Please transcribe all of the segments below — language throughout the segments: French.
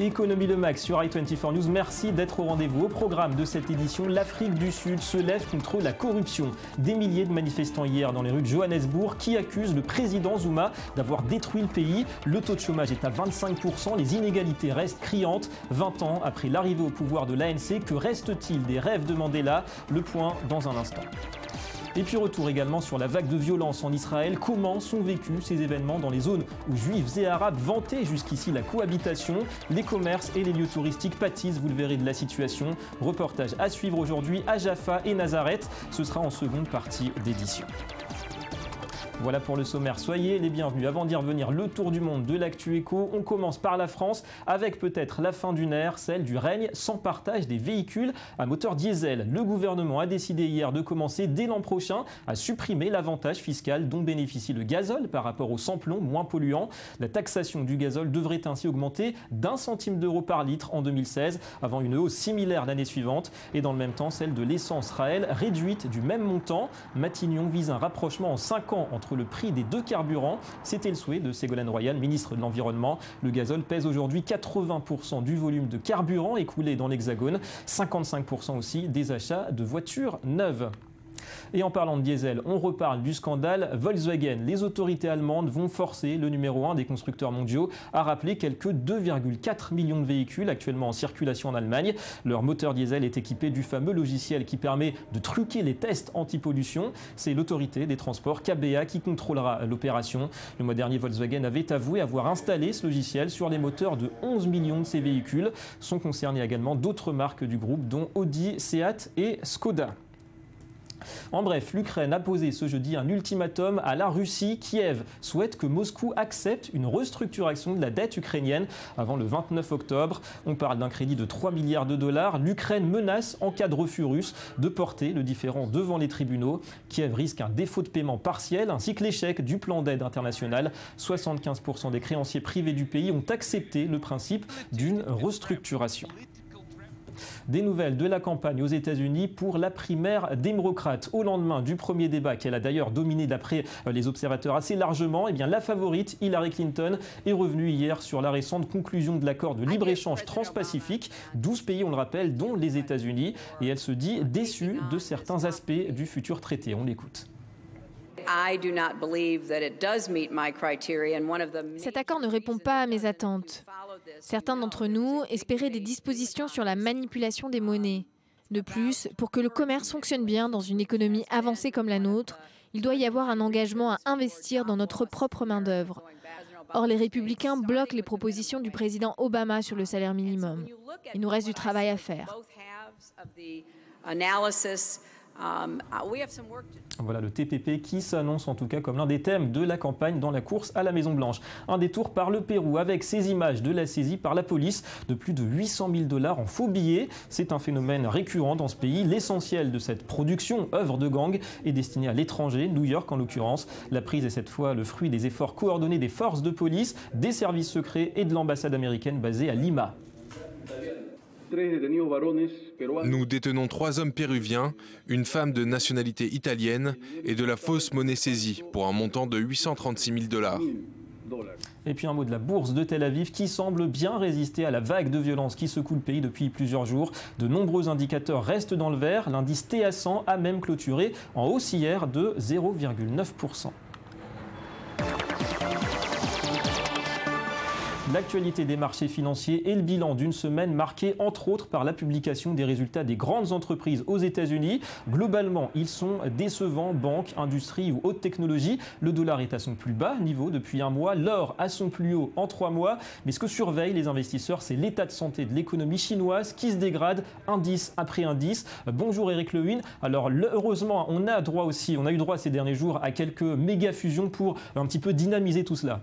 Économie le Max sur i24 News. Merci d'être au rendez-vous. Au programme de cette édition, l'Afrique du Sud se lève contre la corruption. Des milliers de manifestants hier dans les rues de Johannesburg qui accusent le président Zuma d'avoir détruit le pays. Le taux de chômage est à 25%. Les inégalités restent criantes. 20 ans après l'arrivée au pouvoir de l'ANC, que reste-t-il des rêves de Mandela? Le point dans un instant. Et puis retour également sur la vague de violence en Israël. Comment sont vécus ces événements dans les zones où juifs et arabes vantaient jusqu'ici la cohabitation? Les commerces et les lieux touristiques pâtissent, vous le verrez, de la situation. Reportage à suivre aujourd'hui à Jaffa et Nazareth. Ce sera en seconde partie d'édition. Voilà pour le sommaire, soyez les bienvenus. Avant d'y revenir, le tour du monde de l'actu éco. On commence par la France avec peut-être la fin d'une ère, celle du règne sans partage des véhicules à moteur diesel. Le gouvernement a décidé hier de commencer dès l'an prochain à supprimer l'avantage fiscal dont bénéficie le gazole par rapport au sans-plomb moins polluant. La taxation du gazole devrait ainsi augmenter d'1 centime d'euro par litre en 2016 avant une hausse similaire l'année suivante. Et dans le même temps, celle de l'essence sera elle réduite du même montant. Matignon vise un rapprochement en 5 ans entre le prix des deux carburants. C'était le souhait de Ségolène Royal, ministre de l'Environnement. Le gazole pèse aujourd'hui 80% du volume de carburant écoulé dans l'Hexagone, 55% aussi des achats de voitures neuves. Et en parlant de diesel, on reparle du scandale Volkswagen. Les autorités allemandes vont forcer le numéro 1 des constructeurs mondiaux à rappeler quelques 2,4 millions de véhicules actuellement en circulation en Allemagne. Leur moteur diesel est équipé du fameux logiciel qui permet de truquer les tests anti-pollution. C'est l'autorité des transports KBA qui contrôlera l'opération. Le mois dernier, Volkswagen avait avoué avoir installé ce logiciel sur les moteurs de 11 millions de ses véhicules. Sont concernées également d'autres marques du groupe dont Audi, Seat et Skoda. En bref, l'Ukraine a posé ce jeudi un ultimatum à la Russie. Kiev souhaite que Moscou accepte une restructuration de la dette ukrainienne avant le 29 octobre. On parle d'un crédit de 3 milliards de dollars. L'Ukraine menace, en cas de refus russe, de porter le différend devant les tribunaux. Kiev risque un défaut de paiement partiel ainsi que l'échec du plan d'aide international. 75% des créanciers privés du pays ont accepté le principe d'une restructuration. Des nouvelles de la campagne aux États-Unis pour la primaire démocrate. Au lendemain du premier débat, qu'elle a d'ailleurs dominé d'après les observateurs assez largement, eh bien, la favorite Hillary Clinton est revenue hier sur la récente conclusion de l'accord de libre-échange transpacifique. 12 pays, on le rappelle, dont les États-Unis. Et elle se dit déçue de certains aspects du futur traité. On l'écoute. Cet accord ne répond pas à mes attentes. Certains d'entre nous espéraient des dispositions sur la manipulation des monnaies. De plus, pour que le commerce fonctionne bien dans une économie avancée comme la nôtre, il doit y avoir un engagement à investir dans notre propre main-d'œuvre. Or, les républicains bloquent les propositions du président Obama sur le salaire minimum. Il nous reste du travail à faire. Voilà le TPP qui s'annonce en tout cas comme l'un des thèmes de la campagne dans la course à la Maison-Blanche. Un détour par le Pérou avec ces images de la saisie par la police de plus de 800 000 $ en faux billets. C'est un phénomène récurrent dans ce pays. L'essentiel de cette production, œuvre de gang, est destinée à l'étranger, New York en l'occurrence. La prise est cette fois le fruit des efforts coordonnés des forces de police, des services secrets et de l'ambassade américaine basée à Lima. Nous détenons 3 hommes péruviens, une femme de nationalité italienne et de la fausse monnaie saisie pour un montant de 836 000 $. Et puis un mot de la bourse de Tel Aviv qui semble bien résister à la vague de violence qui secoue le pays depuis plusieurs jours. De nombreux indicateurs restent dans le vert. L'indice TA100 a même clôturé en hausse hier de 0,9%. L'actualité des marchés financiers et le bilan d'une semaine marquée entre autres par la publication des résultats des grandes entreprises aux États-Unis. Globalement, ils sont décevants, banques, industrie ou haute technologie. Le dollar est à son plus bas niveau depuis un mois, l'or à son plus haut en 3 mois. Mais ce que surveillent les investisseurs, c'est l'état de santé de l'économie chinoise qui se dégrade indice après indice. Bonjour Eric Lewin. Alors heureusement, on a eu droit ces derniers jours à quelques méga fusions pour un petit peu dynamiser tout cela.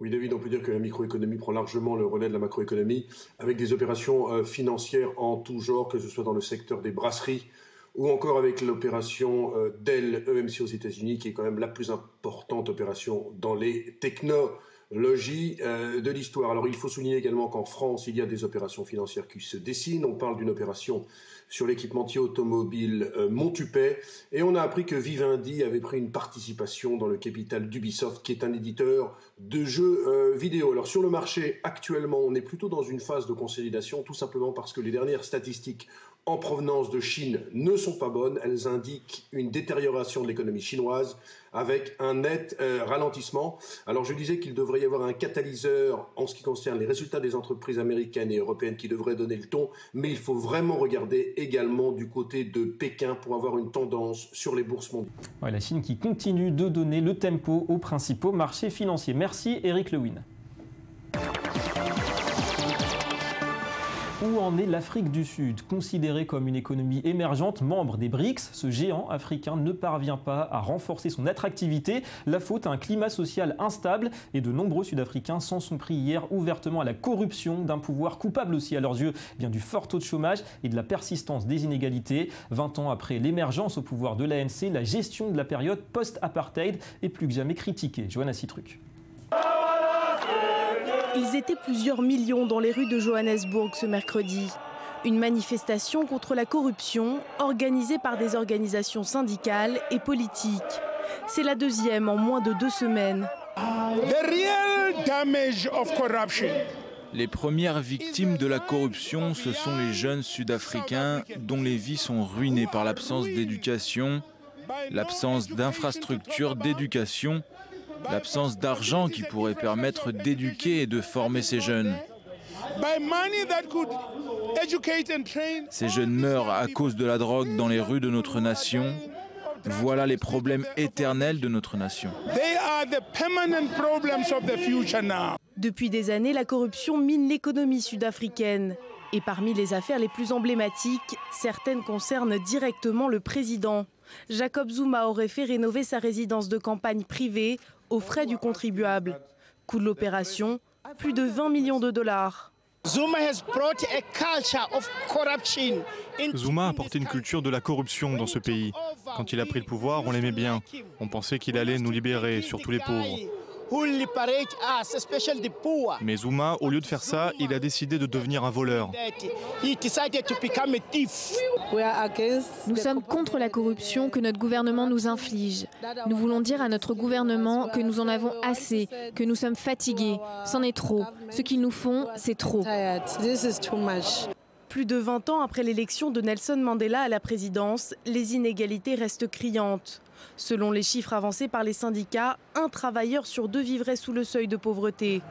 Oui, David, on peut dire que la microéconomie prend largement le relais de la macroéconomie avec des opérations financières en tout genre, que ce soit dans le secteur des brasseries ou encore avec l'opération Dell EMC aux États-Unis, qui est quand même la plus importante opération dans les technos logis de l'histoire. Alors il faut souligner également qu'en France, il y a des opérations financières qui se dessinent. On parle d'une opération sur l'équipementier automobile Montupet, et on a appris que Vivendi avait pris une participation dans le capital d'Ubisoft, qui est un éditeur de jeux vidéo. Alors sur le marché, actuellement, on est plutôt dans une phase de consolidation, tout simplement parce que les dernières statistiques en provenance de Chine ne sont pas bonnes. Elles indiquent une détérioration de l'économie chinoise avec un net ralentissement. Alors je disais qu'il devrait y avoir un catalyseur en ce qui concerne les résultats des entreprises américaines et européennes qui devraient donner le ton, mais il faut vraiment regarder également du côté de Pékin pour avoir une tendance sur les bourses mondiales. Ouais, la Chine qui continue de donner le tempo aux principaux marchés financiers. Merci Eric Lewin. Où en est l'Afrique du Sud? Considérée comme une économie émergente, membre des BRICS, ce géant africain ne parvient pas à renforcer son attractivité. La faute à un climat social instable, et de nombreux Sud-Africains s'en sont pris hier ouvertement à la corruption d'un pouvoir coupable aussi à leurs yeux bien du fort taux de chômage et de la persistance des inégalités. 20 ans après l'émergence au pouvoir de l'ANC, la gestion de la période post-apartheid est plus que jamais critiquée. Johanna Citruc. Ils étaient plusieurs millions dans les rues de Johannesburg ce mercredi. Une manifestation contre la corruption organisée par des organisations syndicales et politiques. C'est la deuxième en moins de 2 semaines. Les premières victimes de la corruption, ce sont les jeunes Sud-Africains dont les vies sont ruinées par l'absence d'éducation, l'absence d'infrastructures d'éducation, l'absence d'argent qui pourrait permettre d'éduquer et de former ces jeunes. Ces jeunes meurent à cause de la drogue dans les rues de notre nation. Voilà les problèmes éternels de notre nation. Depuis des années, la corruption mine l'économie sud-africaine. Et parmi les affaires les plus emblématiques, certaines concernent directement le président. Jacob Zuma aurait fait rénover sa résidence de campagne privée aux frais du contribuable. Coût de l'opération, plus de 20 millions de dollars. Zuma a apporté une culture de la corruption dans ce pays. Quand il a pris le pouvoir, on l'aimait bien. On pensait qu'il allait nous libérer, surtout les pauvres. Mais Zuma, au lieu de faire ça, il a décidé de devenir un voleur. Nous sommes contre la corruption que notre gouvernement nous inflige. Nous voulons dire à notre gouvernement que nous en avons assez, que nous sommes fatigués. C'en est trop. Ce qu'ils nous font, c'est trop. Plus de 20 ans après l'élection de Nelson Mandela à la présidence, les inégalités restent criantes. Selon les chiffres avancés par les syndicats, 1 travailleur sur 2 vivrait sous le seuil de pauvreté.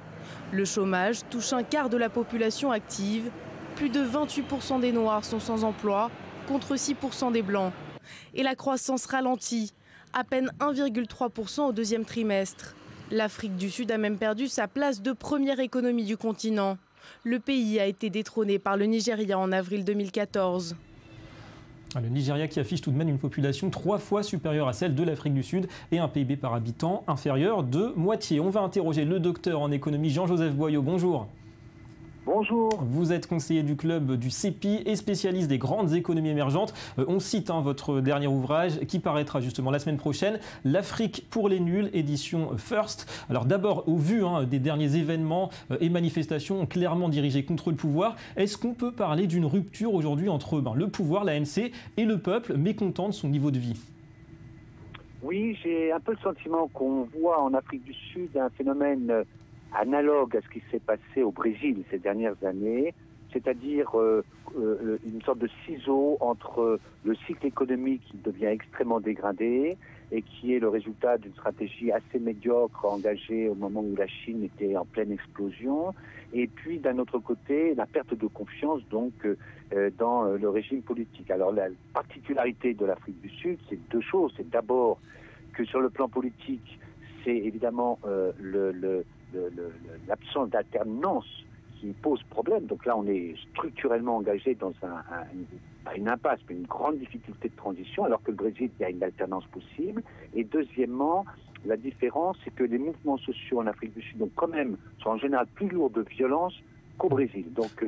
Le chômage touche un quart de la population active. Plus de 28% des Noirs sont sans emploi, contre 6% des Blancs. Et la croissance ralentit, à peine 1,3% au 2e trimestre. L'Afrique du Sud a même perdu sa place de première économie du continent. Le pays a été détrôné par le Nigeria en avril 2014. Le Nigeria qui affiche tout de même une population 3 fois supérieure à celle de l'Afrique du Sud et un PIB par habitant inférieur de moitié. On va interroger le docteur en économie Jean-Joseph Boyau. Bonjour. Bonjour. Vous êtes conseiller du club du CEPI et spécialiste des grandes économies émergentes. On cite votre dernier ouvrage qui paraîtra justement la semaine prochaine, L'Afrique pour les nuls, édition First. Alors d'abord, au vu des derniers événements et manifestations clairement dirigées contre le pouvoir, est-ce qu'on peut parler d'une rupture aujourd'hui entre le pouvoir, l'ANC, et le peuple mécontent de son niveau de vie? Oui, j'ai un peu le sentiment qu'on voit en Afrique du Sud un phénomène analogue à ce qui s'est passé au Brésil ces dernières années, c'est-à-dire une sorte de ciseau entre le cycle économique qui devient extrêmement dégradé et qui est le résultat d'une stratégie assez médiocre engagée au moment où la Chine était en pleine explosion, et puis d'un autre côté la perte de confiance donc dans le régime politique. Alors la particularité de l'Afrique du Sud, c'est 2 choses. C'est d'abord que sur le plan politique, c'est évidemment l'absence d'alternance qui pose problème. Donc là, on est structurellement engagé dans pas une impasse, mais une grande difficulté de transition, alors que le Brésil, il y a une alternance possible. Et deuxièmement, la différence, c'est que les mouvements sociaux en Afrique du Sud, donc quand même, sont en général plus lourds de violence qu'au Brésil. Donc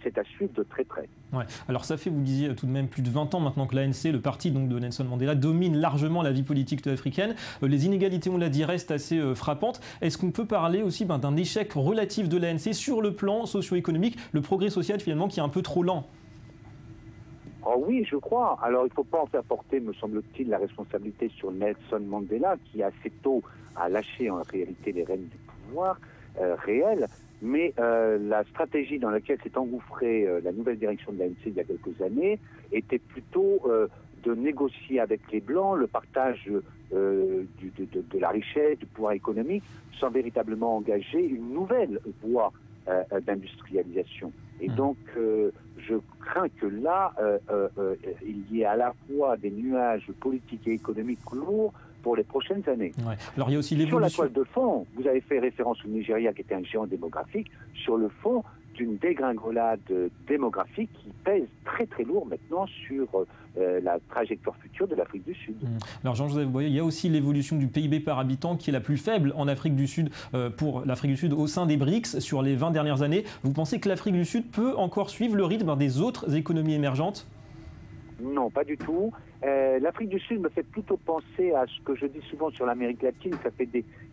c'est à suivre de très près. Ouais. Alors ça fait, vous disiez, tout de même plus de 20 ans maintenant que l'ANC, le parti donc, de Nelson Mandela, domine largement la vie politique africaine. Les inégalités, on l'a dit, restent assez frappantes. Est-ce qu'on peut parler aussi d'un échec relatif de l'ANC sur le plan socio-économique, le progrès social finalement qui est un peu trop lent? Oh oui, je crois. Alors, il ne faut pas en faire porter, me semble-t-il, la responsabilité sur Nelson Mandela, qui assez tôt a lâché en réalité les rênes du pouvoir réel. Mais la stratégie dans laquelle s'est engouffrée la nouvelle direction de l'ANC il y a quelques années était plutôt de négocier avec les Blancs le partage de la richesse, du pouvoir économique, sans véritablement engager une nouvelle voie d'industrialisation. Et donc, je crains que là, il y ait à la fois des nuages politiques et économiques lourds pour les prochaines années. Ouais. Alors, il y a aussi l'évolution. Sur la toile de fond, vous avez fait référence au Nigeria, qui était un géant démographique, sur le fond d'une dégringolade démographique qui pèse très très lourd maintenant sur la trajectoire future de l'Afrique du Sud. Alors Jean-Joseph Boyer, il y a aussi l'évolution du PIB par habitant qui est la plus faible en Afrique du Sud pour l'Afrique du Sud au sein des BRICS sur les 20 dernières années. Vous pensez que l'Afrique du Sud peut encore suivre le rythme des autres économies émergentes ? Non, pas du tout. L'Afrique du Sud me fait plutôt penser à ce que je dis souvent sur l'Amérique latine.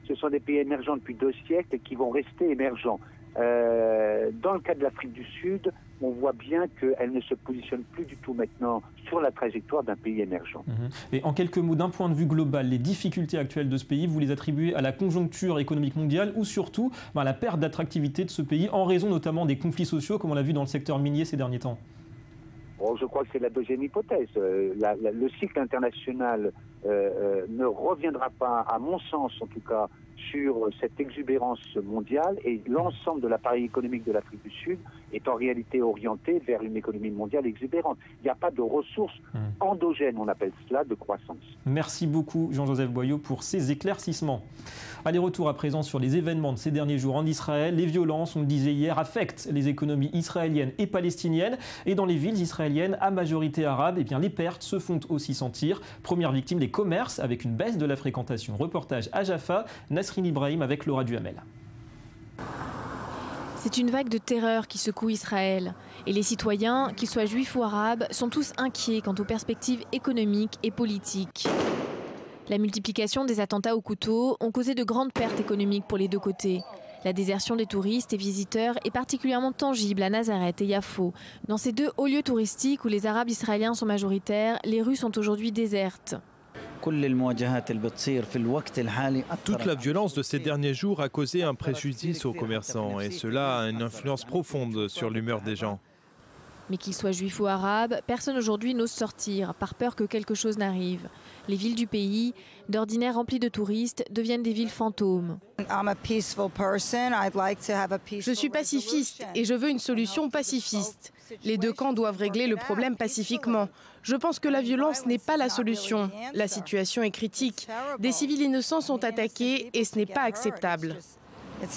Ce sont des pays émergents depuis 2 siècles et qui vont rester émergents. Dans le cas de l'Afrique du Sud, on voit bien qu'elle ne se positionne plus du tout maintenant sur la trajectoire d'un pays émergent. Et en quelques mots, d'un point de vue global, les difficultés actuelles de ce pays, vous les attribuez à la conjoncture économique mondiale ou surtout à la perte d'attractivité de ce pays en raison notamment des conflits sociaux comme on l'a vu dans le secteur minier ces derniers temps? Je crois que c'est la deuxième hypothèse. Le cycle international ne reviendra pas, à mon sens en tout cas, sur cette exubérance mondiale, et l'ensemble de l'appareil économique de l'Afrique du Sud est en réalité orienté vers une économie mondiale exubérante. Il n'y a pas de ressources endogènes, on appelle cela, de croissance. Merci beaucoup Jean-Joseph Boyot pour ces éclaircissements. Allez, retour à présent sur les événements de ces derniers jours en Israël. Les violences, on le disait hier, affectent les économies israéliennes et palestiniennes. Et dans les villes israéliennes à majorité arabe, les pertes se font aussi sentir. Première victime, les commerces avec une baisse de la fréquentation. Reportage à Jaffa, Nasrin Ibrahim avec Laura Duhamel. C'est une vague de terreur qui secoue Israël. Et les citoyens, qu'ils soient juifs ou arabes, sont tous inquiets quant aux perspectives économiques et politiques. La multiplication des attentats au couteau ont causé de grandes pertes économiques pour les deux côtés. La désertion des touristes et visiteurs est particulièrement tangible à Nazareth et Yafo. Dans ces 2 hauts lieux touristiques où les Arabes israéliens sont majoritaires, les rues sont aujourd'hui désertes. Toute la violence de ces derniers jours a causé un préjudice aux commerçants et cela a une influence profonde sur l'humeur des gens. Mais qu'ils soient juifs ou arabes, personne aujourd'hui n'ose sortir, par peur que quelque chose n'arrive. Les villes du pays, d'ordinaire remplies de touristes, deviennent des villes fantômes. Je suis pacifiste et je veux une solution pacifiste. Les 2 camps doivent régler le problème pacifiquement. Je pense que la violence n'est pas la solution. La situation est critique. Des civils innocents sont attaqués et ce n'est pas acceptable. Tout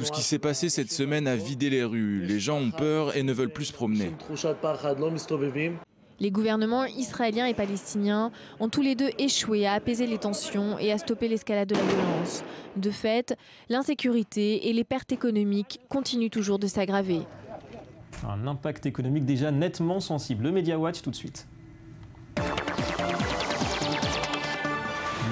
ce qui s'est passé cette semaine a vidé les rues. Les gens ont peur et ne veulent plus se promener. Les gouvernements israéliens et palestiniens ont tous les 2 échoué à apaiser les tensions et à stopper l'escalade de la violence. De fait, l'insécurité et les pertes économiques continuent toujours de s'aggraver. Un impact économique déjà nettement sensible. Le Media Watch tout de suite.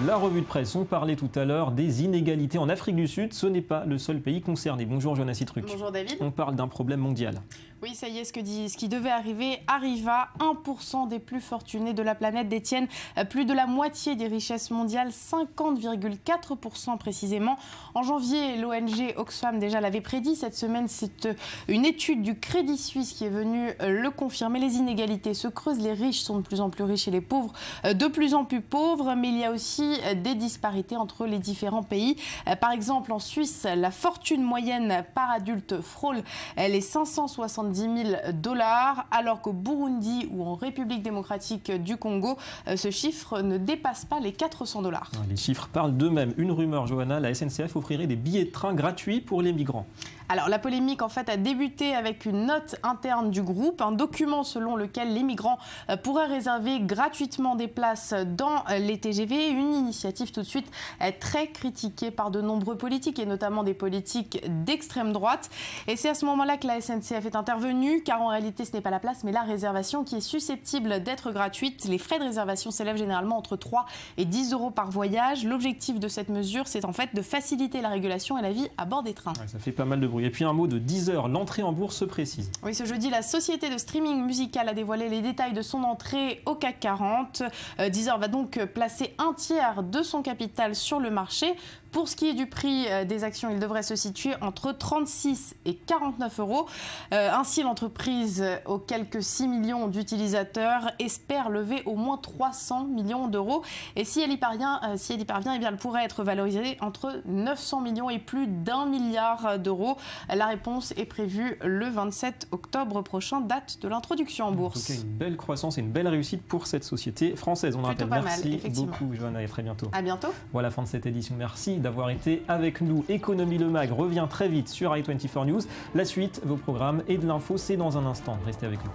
La revue de presse, on parlait tout à l'heure des inégalités en Afrique du Sud. Ce n'est pas le seul pays concerné. Bonjour Jonas Itruc. Bonjour David. On parle d'un problème mondial. Oui, ça y est, ce qui devait arriver arriva. 1% des plus fortunés de la planète détiennent plus de la moitié des richesses mondiales, 50,4% précisément. En janvier, l'ONG Oxfam déjà l'avait prédit. Cette semaine, c'est une étude du Crédit Suisse qui est venue le confirmer. Les inégalités se creusent, les riches sont de plus en plus riches et les pauvres de plus en plus pauvres. Mais il y a aussi des disparités entre les différents pays. Par exemple, en Suisse, la fortune moyenne par adulte frôle les 570 000 $, alors qu'au Burundi ou en République démocratique du Congo, ce chiffre ne dépasse pas les 400 $. Les chiffres parlent d'eux-mêmes. Une rumeur, Johanna, la SNCF offrirait des billets de train gratuits pour les migrants. Alors la polémique en fait a débuté avec une note interne du groupe, un document selon lequel les migrants pourraient réserver gratuitement des places dans les TGV, une initiative tout de suite très critiquée par de nombreux politiques et notamment des politiques d'extrême droite. Et c'est à ce moment-là que la SNCF est intervenue, car en réalité ce n'est pas la place mais la réservation qui est susceptible d'être gratuite. Les frais de réservation s'élèvent généralement entre 3 et 10 € par voyage. L'objectif de cette mesure, c'est en fait de faciliter la régulation et la vie à bord des trains. Ouais, ça fait pas mal de bruit. Et puis un mot de Deezer, l'entrée en bourse se précise. Oui, ce jeudi, la société de streaming musical a dévoilé les détails de son entrée au CAC 40. Deezer va donc placer un tiers de son capital sur le marché. Pour ce qui est du prix des actions, il devrait se situer entre 36 et 49 €. Ainsi, l'entreprise, aux quelques 6 millions d'utilisateurs, espère lever au moins 300 millions d'euros. Et si elle y parvient, eh bien, elle pourrait être valorisée entre 900 millions et plus d'1 milliard d'euros. La réponse est prévue le 27 octobre prochain, date de l'introduction en bourse. En tout cas, une belle croissance et une belle réussite pour cette société française. On rappelle. Merci beaucoup, Johanna, et très bientôt. À bientôt. Voilà, fin de cette édition. Merci d'avoir été avec nous. Économie Le Mag revient très vite sur i24 News. La suite, vos programmes et de l'info, c'est dans un instant. Restez avec nous.